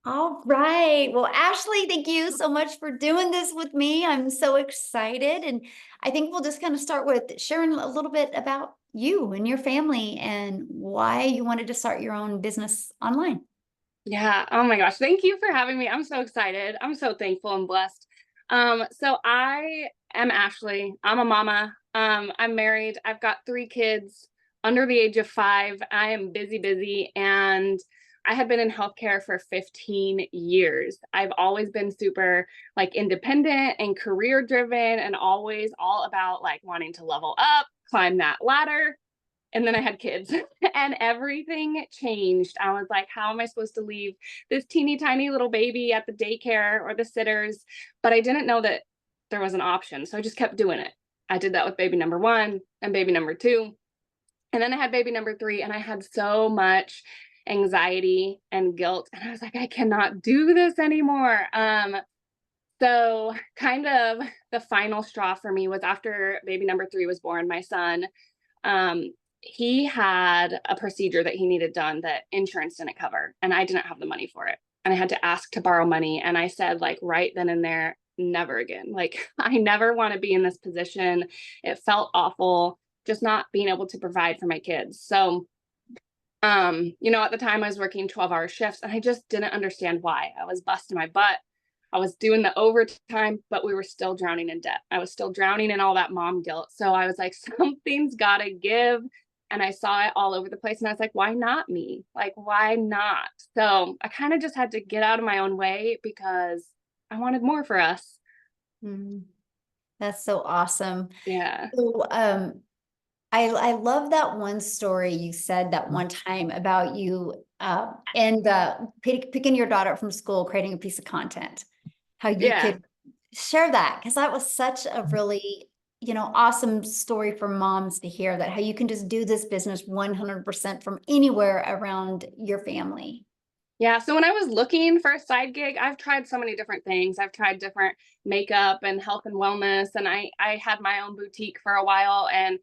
All right. Well, Ashley, thank you so much for doing this with me. I'm so excited. And I think we'll just kind of start with sharing a little bit about you and your family and why you wanted to start your own business online. Yeah. Oh my gosh. Thank you for having me. I'm so excited. I'm so thankful and blessed. So I am Ashley. I'm a mama. I'm married. I've got 3 kids under the age of 5. I am busy, busy, and I had been in healthcare for 15 years. I've always been super like independent and career driven and always all about like wanting to level up, climb that ladder. And then I had kids and everything changed. I was like, how am I supposed to leave this teeny tiny little baby at the daycare or the sitters? But I didn't know that there was an option. So I just kept doing it. I did that with baby number 1 and baby number 2. And then I had baby number 3, and I had so much anxiety and guilt. And I was like, I cannot do this anymore. So kind of the final straw for me was after baby number 3 was born, my son. Um, he had a procedure that he needed done that insurance didn't cover, and I didn't have the money for it. And I had to ask to borrow money. And I said, like, right then and there, never again. Like, I never want to be in this position. It felt awful just not being able to provide for my kids. So, at the time I was working 12-hour shifts and I just didn't understand why. I was busting my butt. I was doing the overtime, but we were still drowning in debt. I was still drowning in all that mom guilt. So I was like, something's got to give. And I saw it all over the place. And I was like, why not me? Like, why not? So I kind of just had to get out of my own way because I wanted more for us. Mhm. That's so awesome. Yeah. So, I love that one story you said that one time about you and picking your daughter up from school, creating a piece of content. How you Yeah. could share that because that was such a really awesome story for moms to hear that how you can just do this business 100% from anywhere around your family. Yeah, so when I was looking for a side gig, I've tried so many different things. I've tried different makeup and health and wellness, and I had my own boutique for a while, and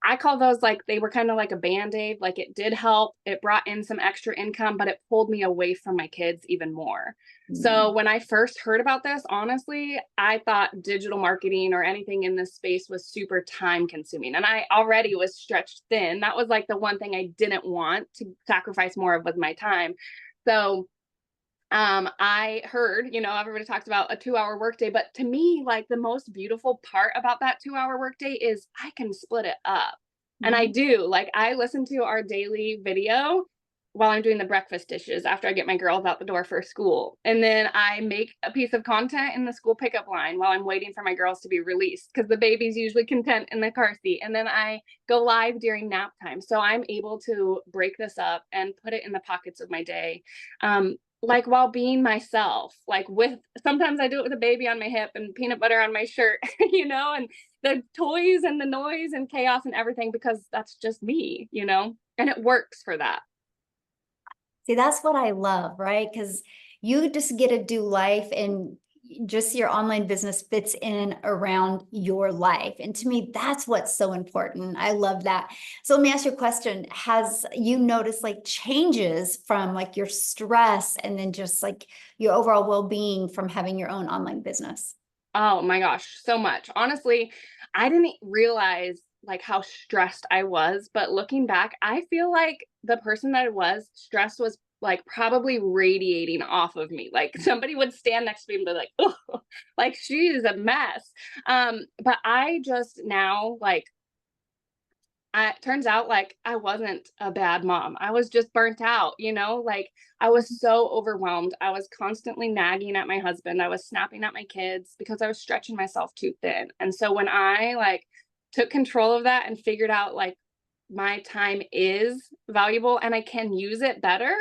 I call those like they were kind of like a band-aid. Like it did help. It brought in some extra income, but it pulled me away from my kids even more. So Mm. when I first heard about this, honestly, I thought digital marketing or anything in this space was super time consuming. And I already was stretched thin. That was like the one thing I didn't want to sacrifice more of with my time. So I heard, everybody talks about a 2-hour workday, but to me, like the most beautiful part about that 2-hour workday is I can split it up. And I Mhm. do. Like I listen to our daily video while I'm doing the breakfast dishes after I get my girls out the door for school. And then I make a piece of content in the school pickup line while I'm waiting for my girls to be released because the baby's usually content in the car seat. And then I go live during nap time. So I'm able to break this up and put it in the pockets of my day. Like while being myself, like with sometimes I do it with a baby on my hip and peanut butter on my shirt, and the toys and the noise and chaos and everything because that's just me, and it works for that. See, that's what I love, right? Because you just get to do life and just your online business fits in around your life. And to me, that's what's so important. I love that. So let me ask you a question. Has you noticed like changes from like your stress and then just like your overall well-being from having your own online business? Oh my gosh, so much. Honestly, I didn't realize like how stressed I was, but looking back, I feel like the person that I was, stress was like probably radiating off of me. Like somebody would stand next to me and be like, "Oh, like she is a mess." But I just now like it turns out like I wasn't a bad mom. I was just burnt out, like I was so overwhelmed. I was constantly nagging at my husband. I was snapping at my kids because I was stretching myself too thin. And so when I like took control of that and figured out like my time is valuable and I can use it better,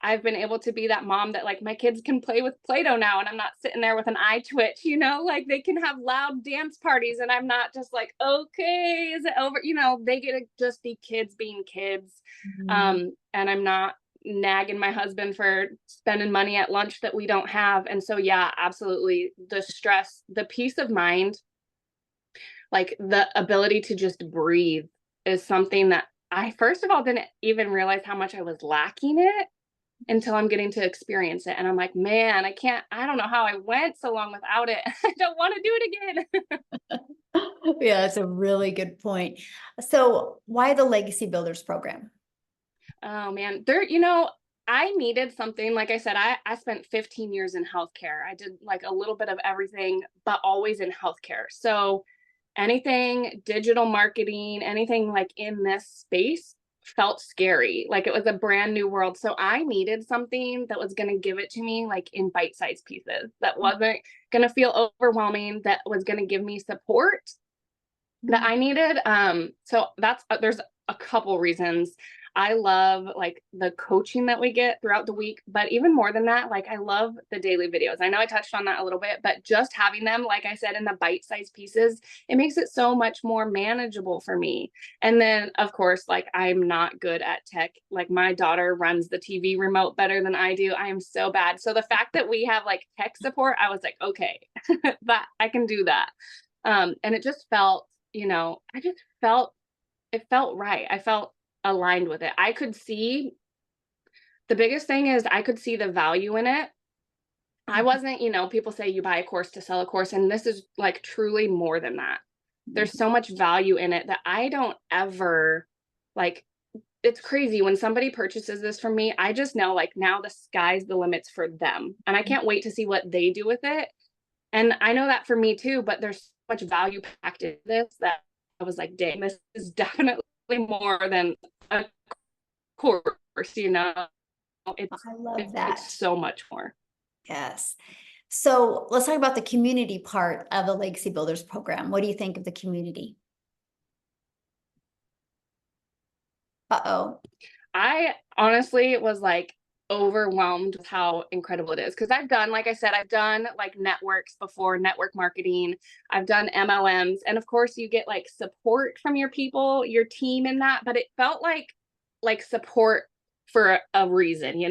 I've been able to be that mom that like my kids can play with Play-Doh now and I'm not sitting there with an eye twitch, like they can have loud dance parties and I'm not just like, okay, is it over? They get to just be kids being kids. Mhm. And I'm not nagging my husband for spending money at lunch that we don't have. And so, yeah, absolutely. The stress, the peace of mind, like the ability to just breathe is something that I, first of all, didn't even realize how much I was lacking it until I'm getting to experience it. And I'm like, man, I don't know how I went so long without it. I don't want to do it again. Yeah, that's a really good point. So why the Legacy Builders program? Oh man, I needed something. Like I said, I spent 15 years in healthcare. I did like a little bit of everything, but always in healthcare. So anything digital marketing, anything like in this space felt scary. Like it was a brand new world. So I needed something that was going to give it to me like in bite-sized pieces, that wasn't going to feel overwhelming, that was going to give me support that I needed. So there's a couple reasons. I love like the coaching that we get throughout the week, but even more than that, like I love the daily videos. I know I touched on that a little bit, but just having them, like I said, in the bite-sized pieces, it makes it so much more manageable for me. And then of course, like I'm not good at tech. Like my daughter runs the TV remote better than I do. I am so bad. So the fact that we have like tech support, I was like, okay, that I can do that. And it just felt, it felt right. I felt aligned with it. I could see the biggest thing is I could see the value in it. I wasn't, people say you buy a course to sell a course, and this is like truly more than that. There's so much value in it that I don't ever like. It's crazy when somebody purchases this from me. I just know like now the sky's the limits for them, and I can't wait to see what they do with it. And I know that for me too, but there's so much value packed in this that I was like, dang, this is definitely more than a course, It's I love it's that. so much more. Yes. So let's talk about the community part of the Legacy Builders program. What do you think of the community? Uh-oh. I honestly was like overwhelmed with how incredible it is, because I've done, like I said, I've done like networks before, network marketing. I've done MLMs, and of course you get like support from your people, your team in that, but it felt like support for a reason,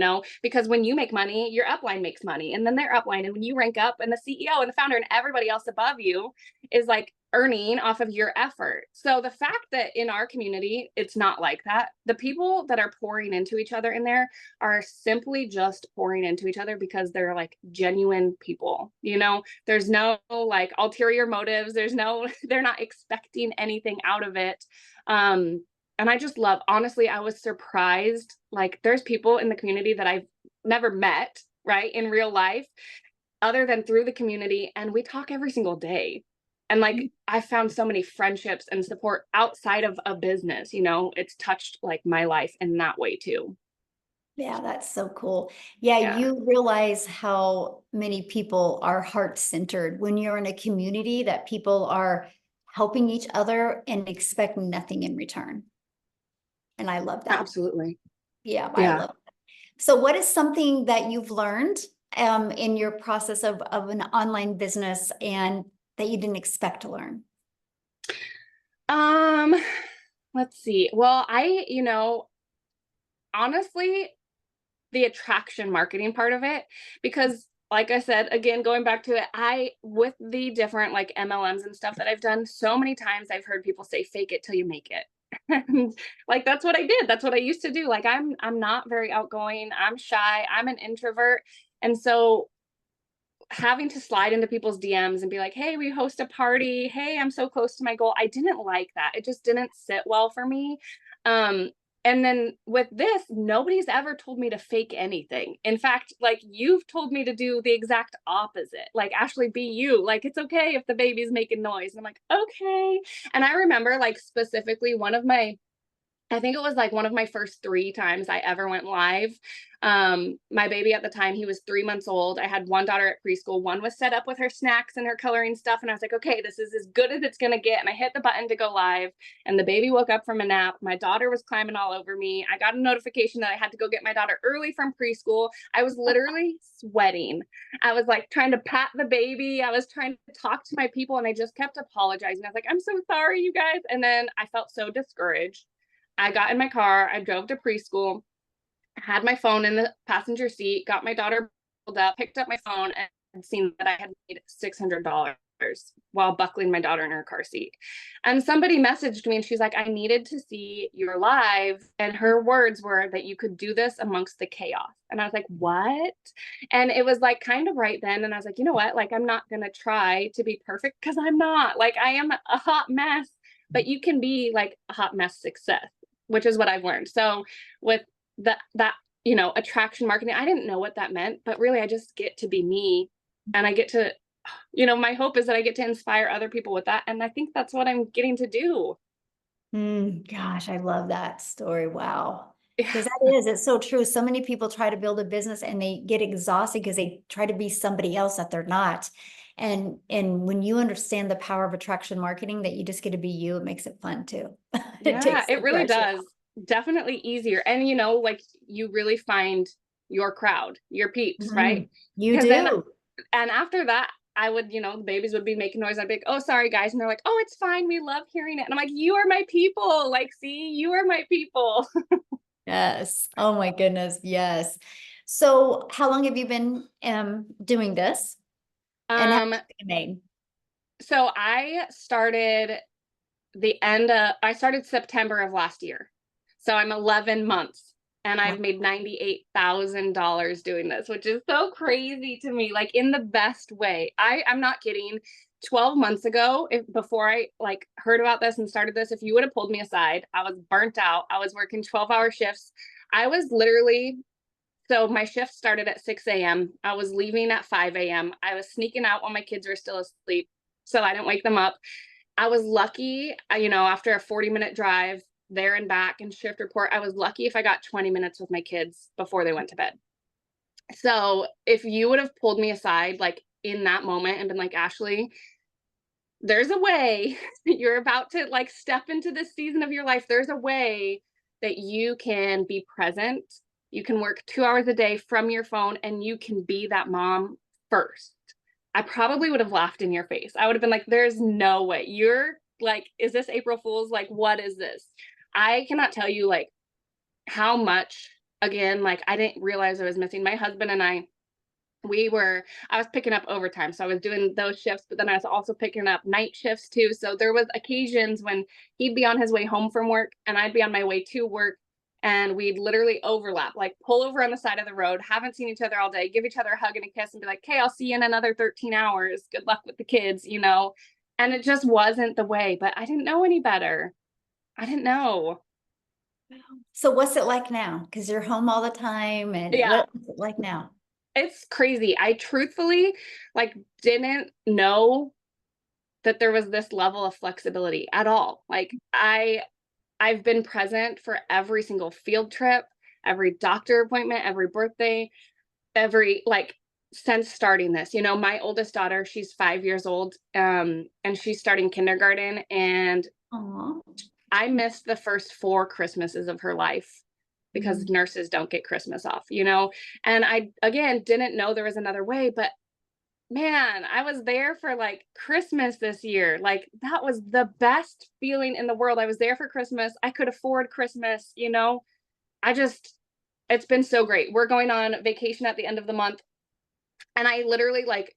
because when you make money, your upline makes money, and then their upline, and when you rank up, and the CEO and the founder and everybody else above you is like earning off of your effort. So the fact that in our community it's not like that, the people that are pouring into each other in there are simply just pouring into each other because they're like genuine people. There's no like ulterior motives, they're not expecting anything out of it. And I just love, honestly, I was surprised. Like there's people in the community that I've never met, right, in real life, other than through the community. And we talk every single day. And like I found so many friendships and support outside of a business, it's touched like my life in that way too. Yeah, that's so cool. Yeah, Yeah, you realize how many people are heart-centered when you're in a community that people are helping each other and expect nothing in return. And I love that. absolutely. Yeah, I Yeah. love it. So what is something that you've learned in your process of an online business and that you didn't expect to learn? Um, let's see. Well, honestly, the attraction marketing part of it, because like I said, again, going back to it, with the different like MLMs and stuff that I've done, so many times I've heard people say fake it till you make it. And like that's what I did. That's what I used to do. Like I'm not very outgoing. I'm shy. I'm an introvert. And so having to slide into people's DMs and be like, "Hey, we host a party. Hey, I'm so close to my goal." I didn't like that. It just didn't sit well for me. Um, and then with this, nobody's ever told me to fake anything. In fact, like you've told me to do the exact opposite. Like, Ashley, be you. Like, it's okay if the baby's making noise. And I'm like, okay. And I remember like specifically I think it was like one of my first 3 times I ever went live. My baby at the time, he was 3 months old. I had one daughter at preschool. One was set up with her snacks and her coloring stuff. And I was like, okay, this is as good as it's going to get. And I hit the button to go live. And the baby woke up from a nap. My daughter was climbing all over me. I got a notification that I had to go get my daughter early from preschool. I was literally sweating. I was like trying to pat the baby. I was trying to talk to my people. And I just kept apologizing. I was like, I'm so sorry, you guys. And then I felt so discouraged. I got in my car, I drove to preschool, had my phone in the passenger seat, got my daughter pulled up, picked up my phone, and seen that I had made $600. while buckling my daughter in her car seat. And somebody messaged me and she's like, I needed to see your live. And her words were that you could do this amongst the chaos. And I was like, what? And it was like kind of right then. And I was like, you know what? Like, I'm not going to try to be perfect because I'm not. Like, I am a hot mess, but you can be like a hot mess success, which is what I've learned. So with that, attraction marketing, I didn't know what that meant, but really I just get to be me, and I get to, my hope is that I get to inspire other people with that. And I think that's what I'm getting to do. Gosh, I love that story. Wow. Yeah. Because it's so true. So many people try to build a business and they get exhausted because they try to be somebody else that they're not. And when you understand the power of attraction marketing, that you just get to be you, it makes it fun too. It Yeah, takes it the really pressure does. Definitely easier. And like you really find your crowd, your peeps, right? out. You Because then, do. and after that, I would, the babies would be making noise. I'd be like, oh, sorry, guys. And they're like, oh, it's fine. We love hearing it. And I'm like, you are my people. Like, see, you are my people. Yes. Oh my goodness. Yes. So how long have you been doing this? And how Um, much have you made? so I started September of last year. So I'm 11 months and Wow. I've made $98,000 doing this, which is so crazy to me, like in the best way. I'm not kidding. 12 months ago, before I like heard about this and started this, if you would have pulled me aside, I was burnt out. I was working 12-hour shifts. I was literally, so my shift started at 6 a.m. I was leaving at 5 a.m. I was sneaking out when my kids were still asleep so I didn't wake them up. I was lucky, after a 40-minute drive there and back and shift report, I was lucky if I got 20 minutes with my kids before they went to bed. So if you would have pulled me aside, like in that moment and been like, Ashley, there's a way you're about to like step into this season of your life. There's a way that you can be present. You can work 2 hours a day from your phone and you can be that mom first. I probably would have laughed in your face. I would have been like, there's no way. You're like, is this April Fool's? Like, what is this? I cannot tell you like how much, again, like I didn't realize I was missing. My husband and I was picking up overtime. So I was doing those shifts, but then I was also picking up night shifts too. So there was occasions when he'd be on his way home from work and I'd be on my way to work, and we'd literally overlap, like pull over on the side of the road, haven't seen each other all day, give each other a hug and a kiss and be like, okay, I'll see you in another 13 hours. Good luck with the kids. And it just wasn't the way, but I didn't know any better. I didn't know. So what's it like now? Because you're home all the time, and Yeah. what's it like now? It's crazy. I truthfully like didn't know that there was this level of flexibility at all. Like I've been present for every single field trip, every doctor appointment, every birthday, every like since starting this. My oldest daughter, she's 5 years old, and she's starting kindergarten, and Aw. I missed the first 4 Christmases of her life because Mm. nurses don't get Christmas off. And I again didn't know there was another way, but man, I was there for like Christmas this year. Like that was the best feeling in the world. I was there for Christmas. I could afford Christmas. I just, it's been so great. We're going on vacation at the end of the month. And I literally like,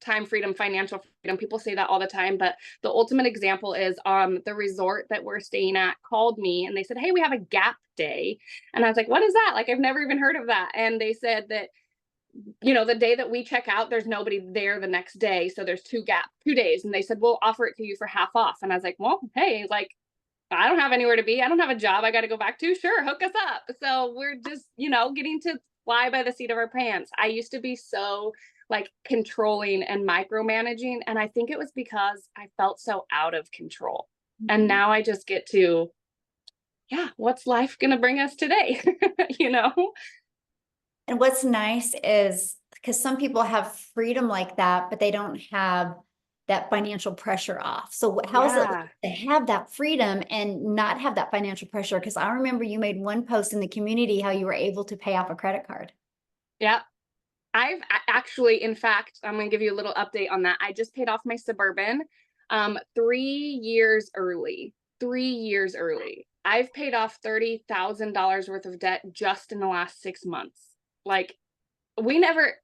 time freedom, financial freedom. People say that all the time, but the ultimate example is the resort that we're staying at called me and they said, hey, we have a gap day. And I was like, what is that? Like, I've never even heard of that. And they said that the day that we check out, there's nobody there the next day. So there's 2 days. And they said, we'll offer it to you for half off. And I was like, well, hey, like, I don't have anywhere to be. I don't have a job I got to go back to. Sure, hook us up. So we're just, getting to fly by the seat of our pants. I used to be so like controlling and micromanaging. And I think it was because I felt so out of control. And Mhm. now I just get to, yeah, what's life going to bring us today? you know? And what's nice is because some people have freedom like that, but they don't have that financial pressure off. So how is it like Yeah. to have that freedom and not have that financial pressure? Because I remember you made one post in the community how you were able to pay off a credit card. Yeah. Actually, in fact, I'm going to give you a little update on that. I just paid off my Suburban 3 years early. 3 years early. I've paid off $30,000 worth of debt just in the last 6 months. Like, we never,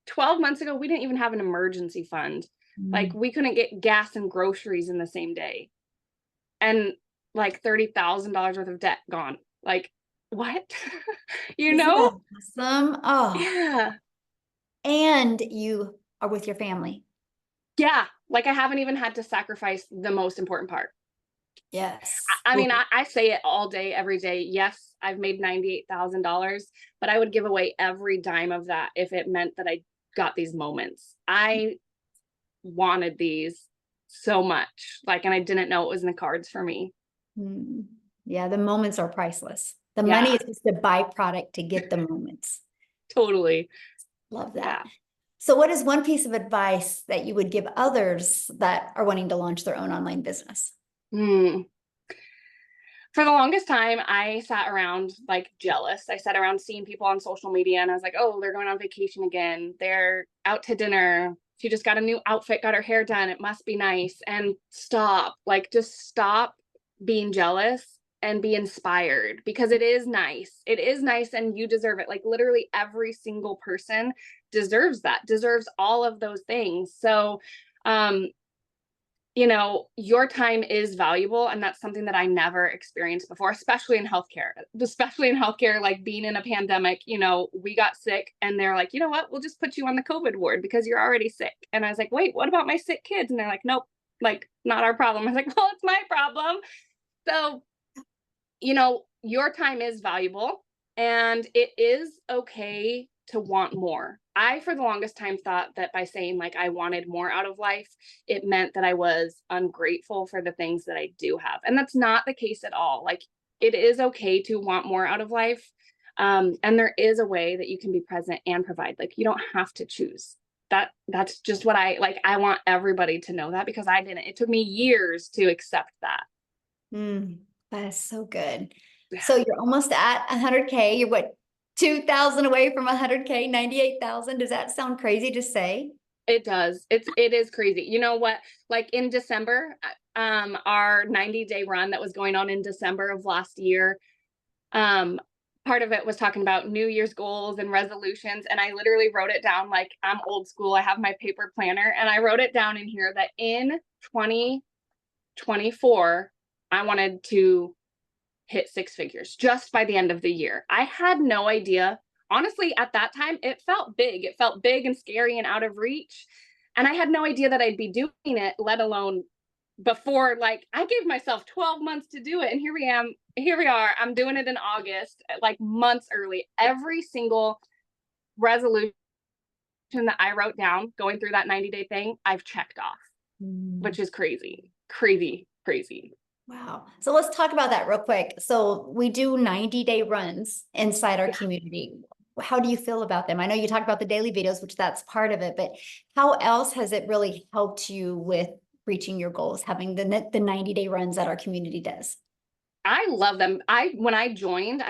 12 months ago, we didn't even have an emergency fund. Like Mm. we couldn't get gas and groceries in the same day. And like $30,000 worth of debt gone. Like, what? You Isn't know? that awesome? Oh, Yeah. and you are with your family. Yeah. Like I haven't even had to sacrifice the most important part. Yes. I mean, Ooh. I say it all day, every day. Yes, I've made $98,000, but I would give away every dime of that if it meant that I got these moments. I wanted these so much, like, and I didn't know it was in the cards for me. Mm. Yeah, the moments are priceless. The money Yeah, is just a byproduct to get the moments. totally. Love that. Yeah. So what is one piece of advice that you would give others that are wanting to launch their own online business? Hmm. For the longest time, I sat around like jealous. I sat around seeing people on social media and I was like, oh, they're going on vacation again. They're out to dinner. She just got a new outfit, got her hair done. It must be nice. And stop, like, just stop being jealous and be inspired because it is nice. It is nice and you deserve it. Like, literally, every single person deserves that, deserves all of those things. So, um, your time is valuable. And that's something that I never experienced before, especially in healthcare, like being in a pandemic, we got sick and they're like, you know what, we'll just put you on the COVID ward because you're already sick. And I was like, wait, what about my sick kids? And they're like, nope, like not our problem. I was like, well, it's my problem. So, your time is valuable and it is okay to want more. I, for the longest time, thought that by saying like I wanted more out of life, it meant that I was ungrateful for the things that I do have. And that's not the case at all. Like, it is okay to want more out of life. And there is a way that you can be present and provide. Like, you don't have to choose. That's just what I like. I want everybody to know that because I didn't. It took me years to accept that. Mm, that is so good. Yeah. So you're almost at 100K. You're what, 2,000 away from 100K, 98,000. Does that sound crazy to say? It does. It is crazy. You know what? Like in December, our 90-day run that was going on in December of last year, um, part of it was talking about New Year's goals and resolutions. And I literally wrote it down like I'm old school. I have my paper planner and I wrote it down in here that in 2024, I wanted to hit six figures just by the end of the year. I had no idea. Honestly, at that time, it felt big. It felt big and scary and out of reach. And I had no idea that I'd be doing it, let alone before. Like, I gave myself 12 months to do it. And here we are. I'm doing it in August, like months early. Every single resolution that I wrote down going through that 90-day thing, I've checked off, Mm. which is crazy, crazy, crazy. Wow. So let's talk about that real quick. So we do 90-day runs inside our Yeah. community. How do you feel about them? I know you talk about the daily videos, which that's part of it, but how else has it really helped you with reaching your goals, having the 90-day runs that our community does? I love them. When I joined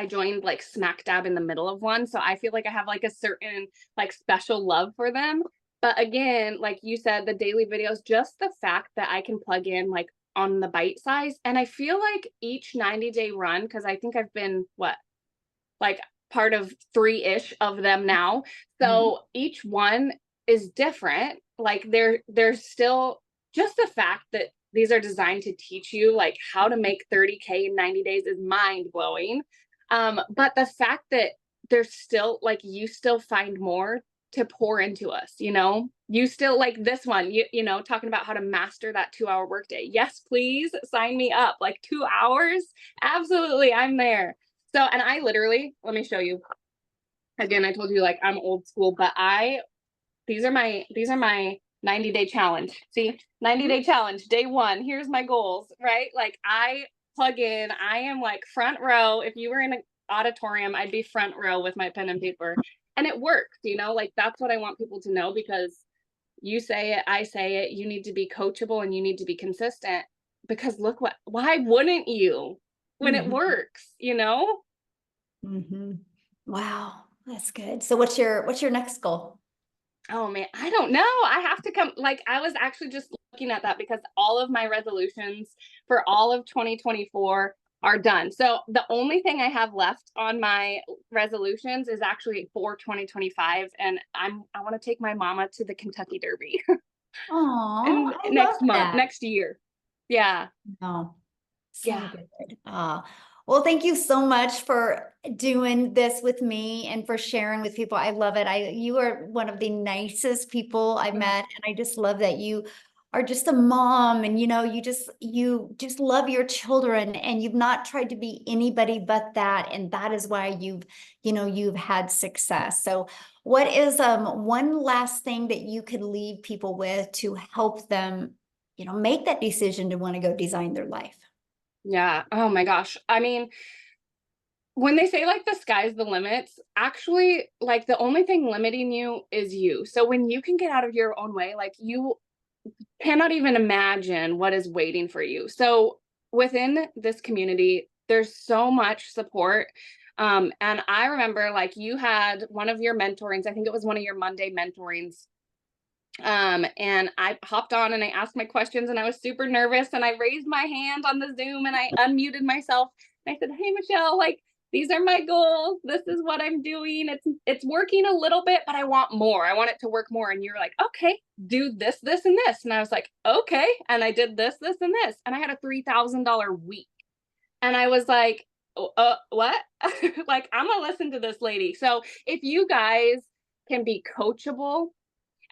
like smack dab in the middle of one. So I feel like I have like a certain like special love for them. But again, like you said, the daily videos, just the fact that I can plug in like on the bite size. And I feel like each 90-day run, because I think I've been like part of three-ish of them now. Mhm. So each one is different. Like there's still just the fact that these are designed to teach you like how to make 30K in 90 days is mind blowing. But the fact that there's still like you still find more to pour into us, you still like this one, talking about how to master that 2-hour workday. Yes, please sign me up. Like 2 hours. Absolutely. I'm there. So, and I literally, let me show you. Again, I told you like I'm old school, but these are my 90-day challenge. See, 90-day challenge, day one. Here's my goals, right? Like I plug in, I am like front row. If you were in an auditorium, I'd be front row with my pen and paper. And it works, like that's what I want people to know because you say it, I say it, you need to be coachable and you need to be consistent because why wouldn't you when it Mhm. works? Mhm. Wow, that's good. So what's your next goal? Oh man, I don't know. I have to come. Like, I was actually just looking at that because all of my resolutions for all of 2024 are done. So the only thing I have left on my resolutions is actually for 2025, and I want to take my mama to the Kentucky Derby. Oh, And I love next month, that. next year. Yeah. Oh, so Yeah. good. Well, thank you so much for doing this with me and for sharing with people. I love it. You are one of the nicest people I've Oh, met, and I just love that you are just a mom, and you just love your children, and you've not tried to be anybody but that, and that is why you've had success. So, what is one last thing that you could leave people with to help them, make that decision to want to go design their life? yeah. Oh my gosh. I mean, when they say like the sky's the limits, actually, like the only thing limiting you is you. So when you can get out of your own way, like you cannot even imagine what is waiting for you. So within this community, there's so much support. And I remember like you had one of your mentorings, I think it was one of your Monday mentorings. And I hopped on and I asked my questions and I was super nervous and I raised my hand on the Zoom and I unmuted myself and I said, "Hey Michelle, like these are my goals. This is what I'm doing. It's working a little bit, but I want more. I want it to work more." And you're like, "Okay, do this, this, and this." And I was like, "Okay." And I did this, this, and this. And I had a $3,000 week. And I was like, what?" Like, I'm gonna listen to this lady. So if you guys can be coachable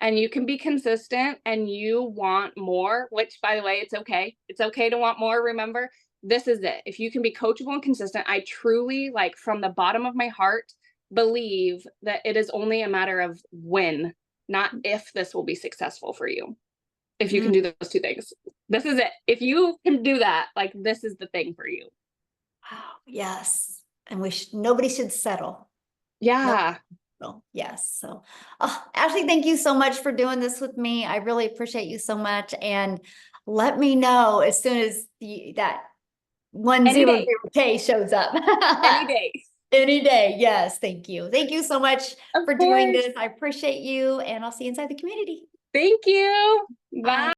and you can be consistent and you want more, which by the way, it's okay. It's okay to want more. Remember, this is it. If you can be coachable and consistent, I truly, like, from the bottom of my heart, believe that it is only a matter of when, not if this will be successful for you. If you Mm, can do those two things, this is it. If you can do that, like, this is the thing for you. wow, yes. And nobody should settle. No. Yeah. Yes. So, Ashley, thank you so much for doing this with me. I really appreciate you so much. And let me know as soon as that Any day. 100K shows up. Any day. Any day. Yes. Thank you. Thank you so much Of for doing course. this. I appreciate you, and I'll see you inside the community. Thank you. Bye. Bye.